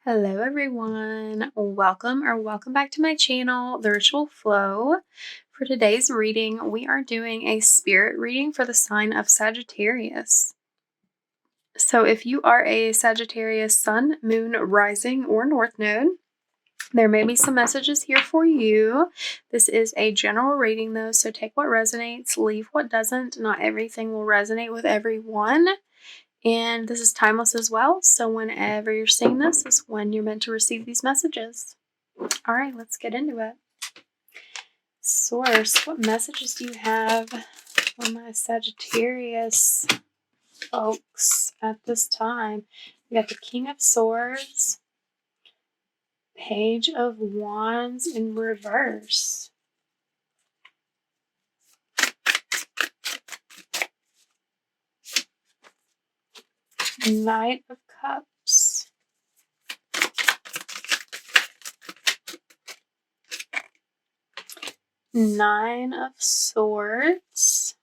Hello everyone, welcome back to my channel, The Ritual Flow. For today's reading, we are doing a spirit reading for the sign of Sagittarius. So if you are a Sagittarius Sun, Moon, Rising, or North Node, there may be some messages here for you. This is a general reading though, so take what resonates, leave what doesn't. Not everything will resonate with everyone. And this is timeless as well, so whenever you're seeing this is when you're meant to receive these messages. All right, let's get into it. Source, what messages do you have for my Sagittarius folks at this time? We got the King of Swords, Page of Wands in reverse. Knight of Cups. Nine of Swords.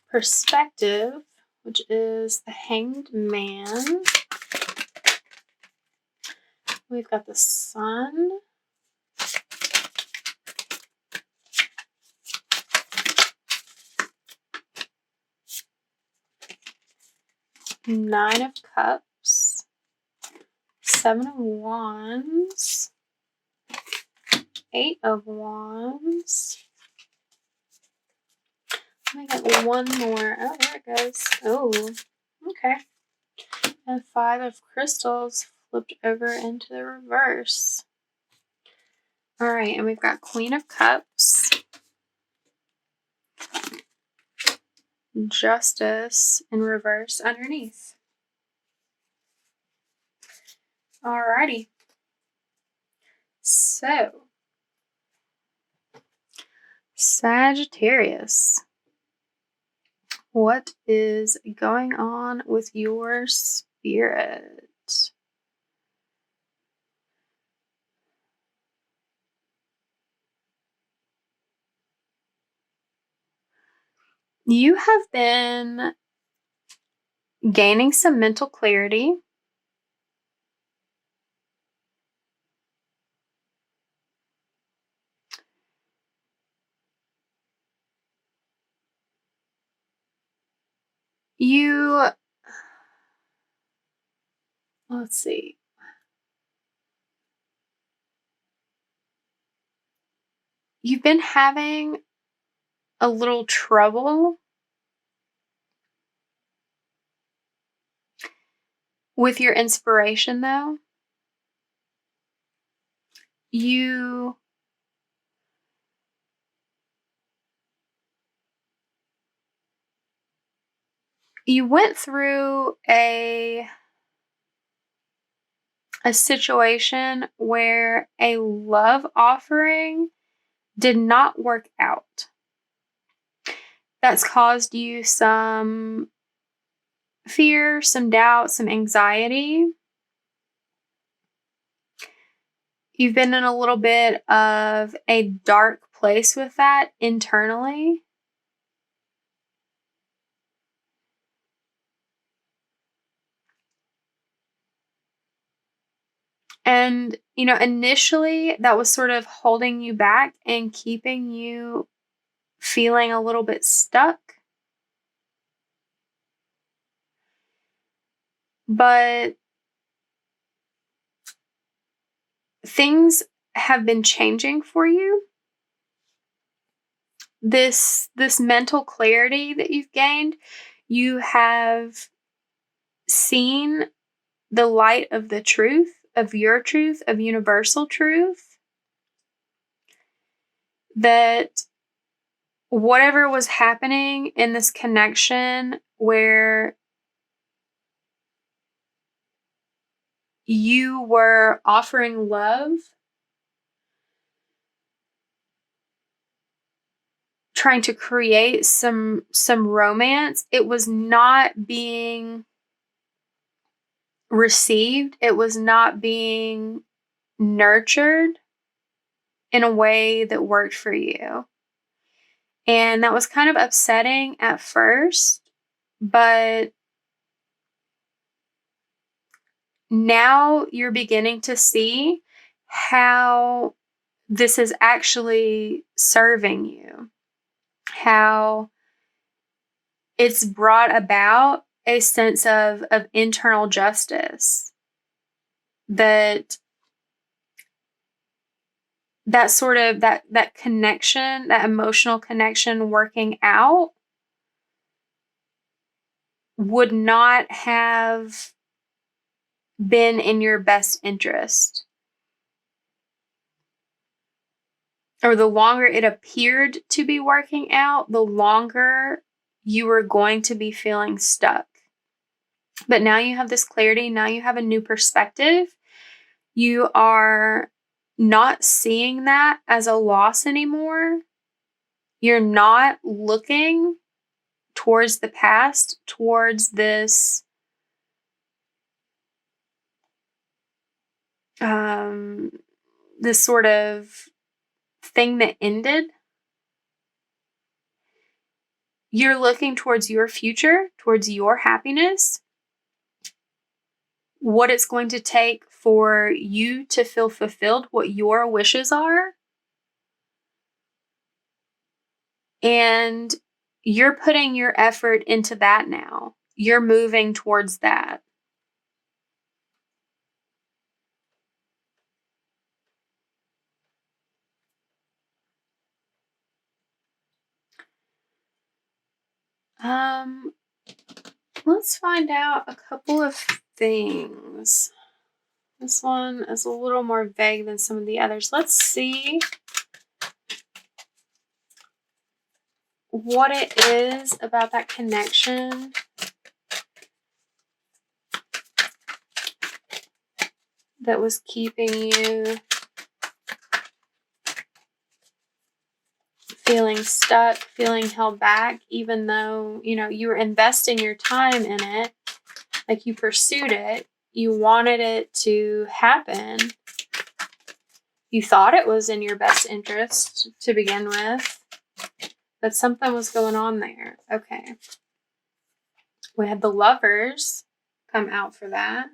Perspective, which is the Hanged Man. We've got the Sun. Nine of Cups. Seven of Wands. Eight of Wands. I got one more. Oh, there it goes. Oh, okay. And Five of Crystals flipped over into the reverse. All right, and we've got Queen of Cups. Justice in reverse underneath. Alrighty. So, Sagittarius, what is going on with your spirit? You have been gaining some mental clarity. Let's see. You've been having a little trouble with your inspiration, though. You went through a situation where a love offering did not work out. That's caused you some fear, some doubt, some anxiety. You've been in a little bit of a dark place with that internally. And, initially that was sort of holding you back and keeping you feeling a little bit stuck. But things have been changing for you. This mental clarity that you've gained, you have seen the light of the truth, of your truth, of universal truth, that whatever was happening in this connection where you were offering love, trying to create some romance, it was not being received. It was not being nurtured in a way that worked for you. And that was kind of upsetting at first, but now you're beginning to see how this is actually serving you, how it's brought about a sense of internal justice, that sort of that connection, that emotional connection working out would not have been in your best interest. Or the longer it appeared to be working out, the longer you were going to be feeling stuck. But now you have this clarity. Now you have a new perspective. You are not seeing that as a loss anymore. You're not looking towards the past, towards this this sort of thing that ended. You're looking towards your future, towards your happiness, what it's going to take for you to feel fulfilled, what your wishes are. And you're putting your effort into that now. You're moving towards that. Let's find out a couple of things. This one is a little more vague than some of the others. Let's see what it is about that connection that was keeping you feeling stuck, feeling held back, even though, you were investing your time in it, like you pursued it, you wanted it to happen. You thought it was in your best interest to begin with, but something was going on there. Okay. We had the Lovers come out for that.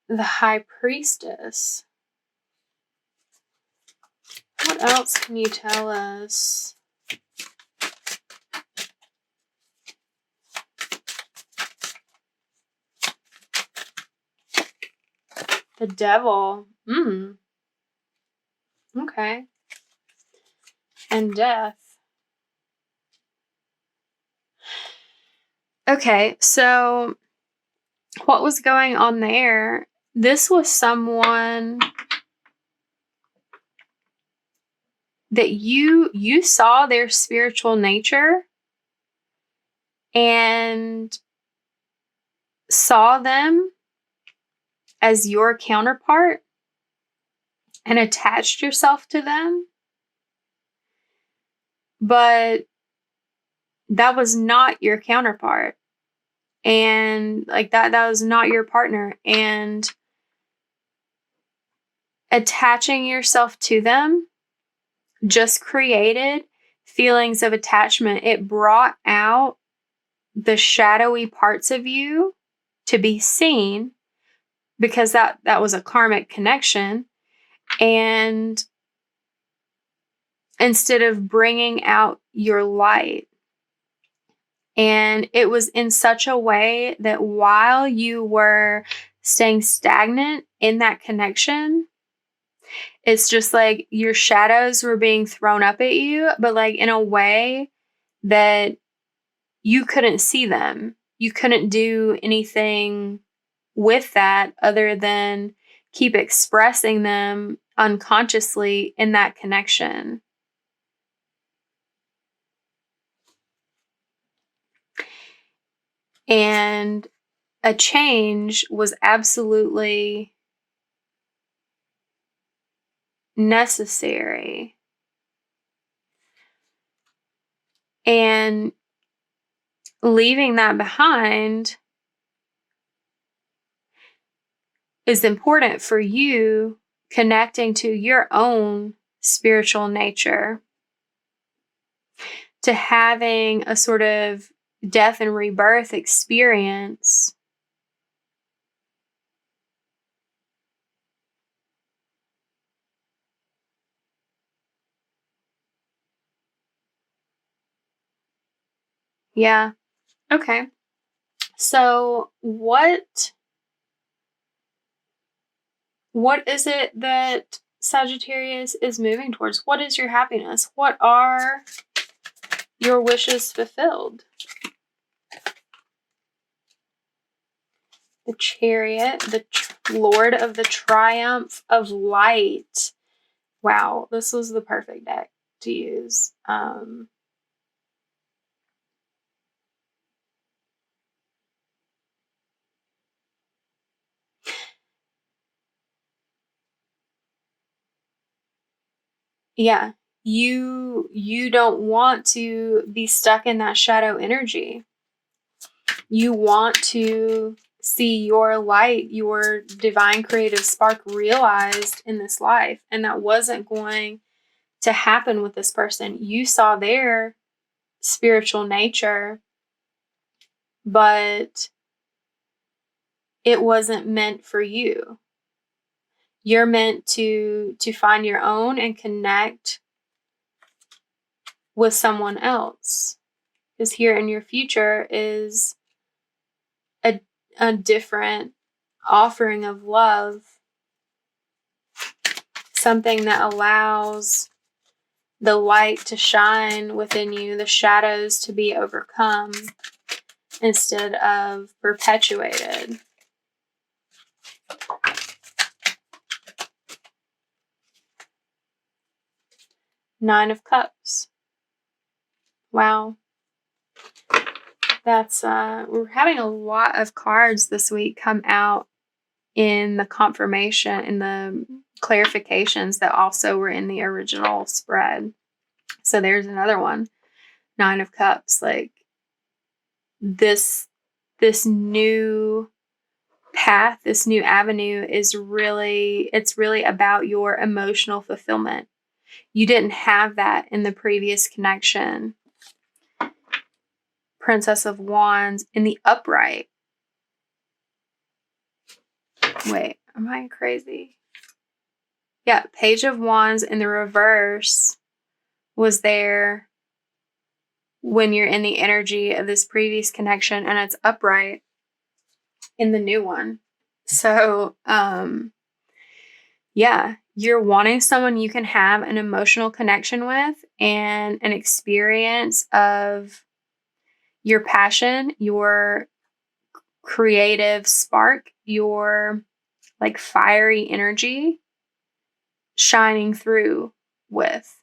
The High Priestess. What else can you tell us? The Devil. Okay. And Death. Okay, so what was going on there? This was someone that you saw their spiritual nature and saw them as your counterpart and attached yourself to them. But that was not your counterpart. And like that was not your partner. And attaching yourself to them just created feelings of attachment. It brought out the shadowy parts of you to be seen, because that was a karmic connection. And instead of bringing out your light, and it was in such a way that while you were staying stagnant in that connection, it's just like your shadows were being thrown up at you, but like in a way that you couldn't see them. You couldn't do anything with that other than keep expressing them unconsciously in that connection. And a change was absolutely necessary. And leaving that behind is important for you connecting to your own spiritual nature. to having a sort of death and rebirth experience. Yeah. Okay. So what is it that Sagittarius is moving towards? What is your happiness? What are your wishes fulfilled? The Chariot, the Lord of the Triumph of Light. Wow, this was the perfect deck to use. Yeah, you don't want to be stuck in that shadow energy. You want to see your light, your divine creative spark realized in this life, and that wasn't going to happen with this person. You saw their spiritual nature, but it wasn't meant for you. You're meant to find your own and connect with someone else. Because here in your future is a different offering of love, something that allows the light to shine within you, the shadows to be overcome instead of perpetuated. Nine of Cups. Wow. That's we're having a lot of cards this week come out in the confirmation, in the clarifications that also were in the original spread. So there's another one. Nine of Cups. Like this new path, this new avenue it's really about your emotional fulfillment. You didn't have that in the previous connection. Princess of Wands in the upright. Wait, am I crazy? Yeah, Page of Wands in the reverse was there when you're in the energy of this previous connection, and it's upright in the new one. So, yeah, you're wanting someone you can have an emotional connection with and an experience of your passion, your creative spark, your like fiery energy shining through with.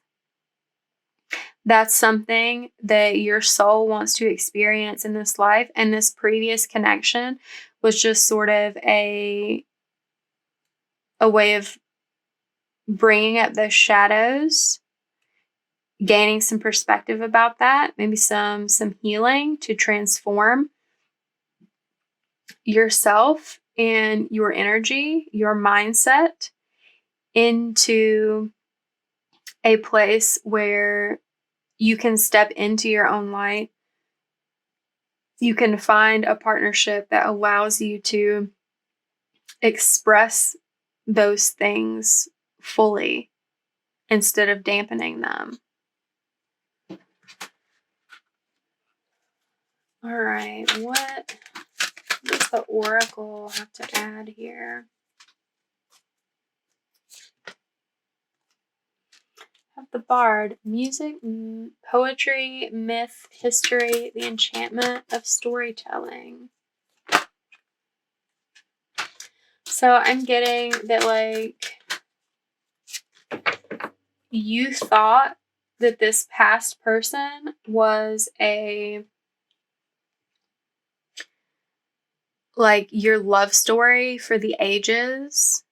That's something that your soul wants to experience in this life. And this previous connection was just sort of a way of bringing up those shadows, gaining some perspective about that, maybe some healing to transform yourself and your energy, your mindset into a place where you can step into your own light. You can find a partnership that allows you to express those things fully instead of dampening them. All right, what does the oracle have to add here? Have the bard, music, poetry, myth, history, the enchantment of storytelling. So I'm getting that, like, you thought that this past person was like your love story for the ages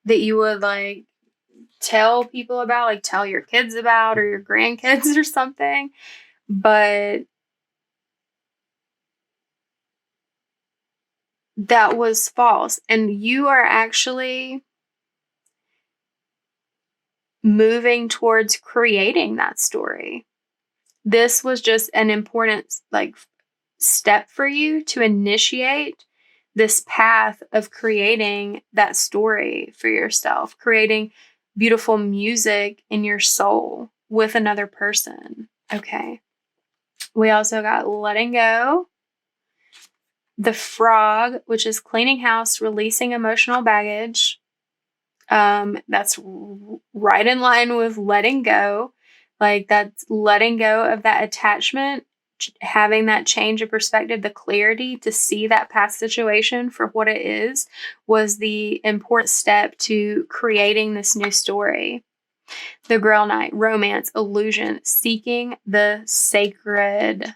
that you would like tell people about, like tell your kids about or your grandkids or something. But that was false. And you are actually moving towards creating that story. this was just an important step for you to initiate this path of creating that story for yourself, creating beautiful music in your soul with another person. Okay. We also got letting go, the frog, which is cleaning house, releasing emotional baggage. That's right in line with letting go. Like, that's letting go of that attachment, having that change of perspective, the clarity to see that past situation for what it is, was the important step to creating this new story. The Grail Knight, romance, illusion, seeking the sacred.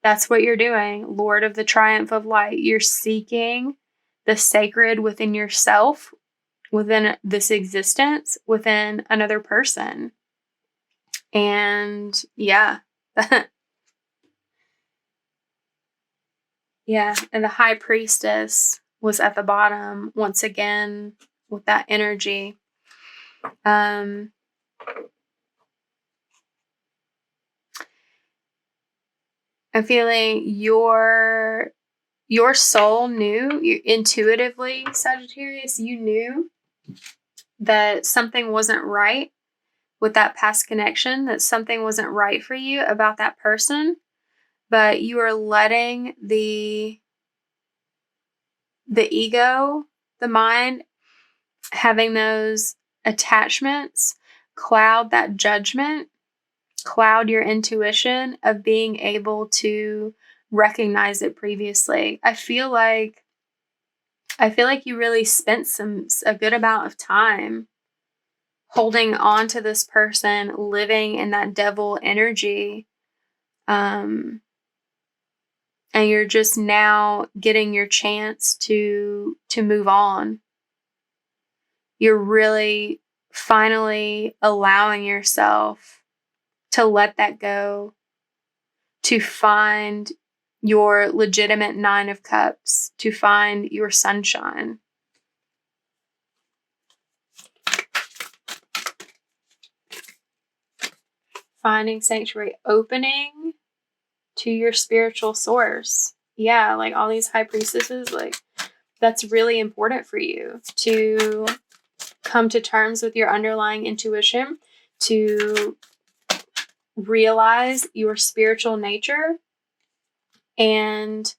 That's what you're doing. Lord of the Triumph of Light. You're seeking the sacred within yourself, within this existence, within another person. And yeah. Yeah. And the High Priestess was at the bottom once again with that energy. I'm feeling your soul knew, intuitively, Sagittarius, you knew that something wasn't right with that past connection, that something wasn't right for you about that person, but you are letting the ego, the mind, having those attachments cloud that judgment, cloud your intuition of being able to recognize it previously. I feel like you really spent a good amount of time holding on to this person, living in that devil energy. And you're just now getting your chance to move on. You're really finally allowing yourself to let that go, to find your legitimate Nine of Cups, to find your sunshine. Finding sanctuary, opening to your spiritual source. Yeah, like all these high priestesses, like that's really important for you to come to terms with your underlying intuition, to realize your spiritual nature, and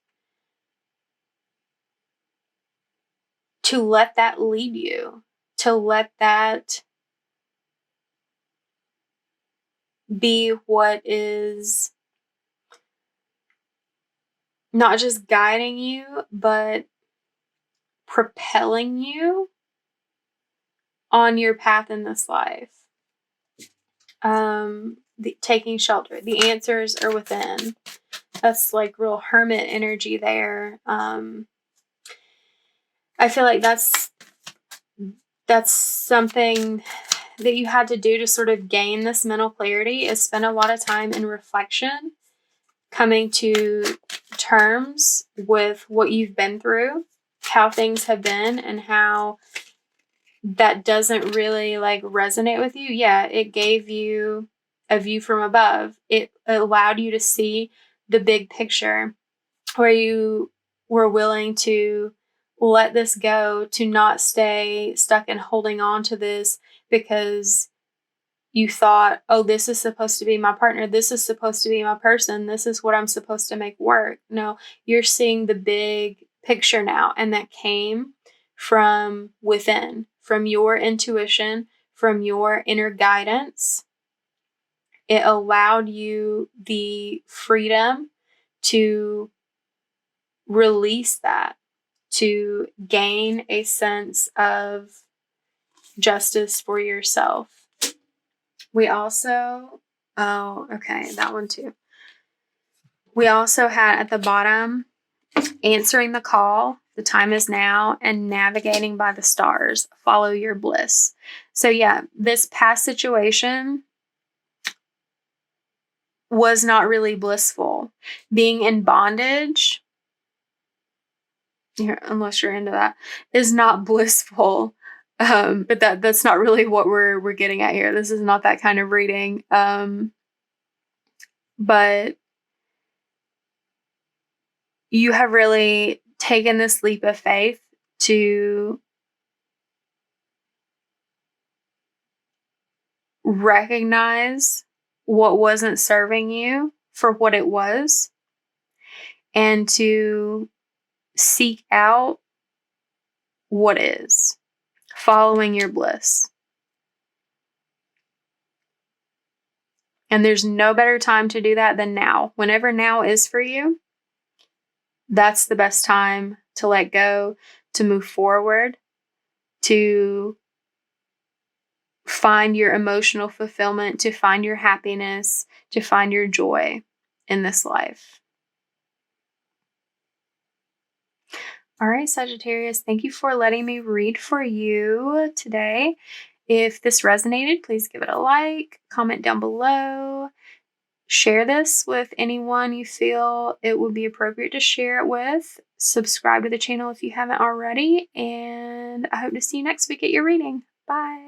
to let that lead you, to let that be what is not just guiding you, but propelling you on your path in this life. Taking shelter. The answers are within. That's like real hermit energy there. I feel like that's something that you had to do to sort of gain this mental clarity, is spend a lot of time in reflection, coming to terms with what you've been through, how things have been, and how that doesn't really like resonate with you. Yeah, it gave you a view from above. It allowed you to see the big picture, where you were willing to let this go, to not stay stuck in holding on to this because you thought, oh, this is supposed to be my partner. This is supposed to be my person. This is what I'm supposed to make work. No, you're seeing the big picture now. And that came from within, from your intuition, from your inner guidance. It allowed you the freedom to release that, to gain a sense of justice for yourself. We also, that one too. We also had at the bottom, answering the call, the time is now, and navigating by the stars, follow your bliss. So yeah, this past situation was not really blissful. Being in bondage, unless you're into that, is not blissful. But that's not really what we're getting at here. This is not that kind of reading. but you have really taken this leap of faith to recognize what wasn't serving you for what it was and to seek out what is, following your bliss. And there's no better time to do that than now. Whenever now is for you, that's the best time to let go, to move forward, to find your emotional fulfillment, to find your happiness, to find your joy in this life. All right, Sagittarius, thank you for letting me read for you today. If this resonated, please give it a like, comment down below, share this with anyone you feel it would be appropriate to share it with. Subscribe to the channel if you haven't already, and I hope to see you next week at your reading. Bye.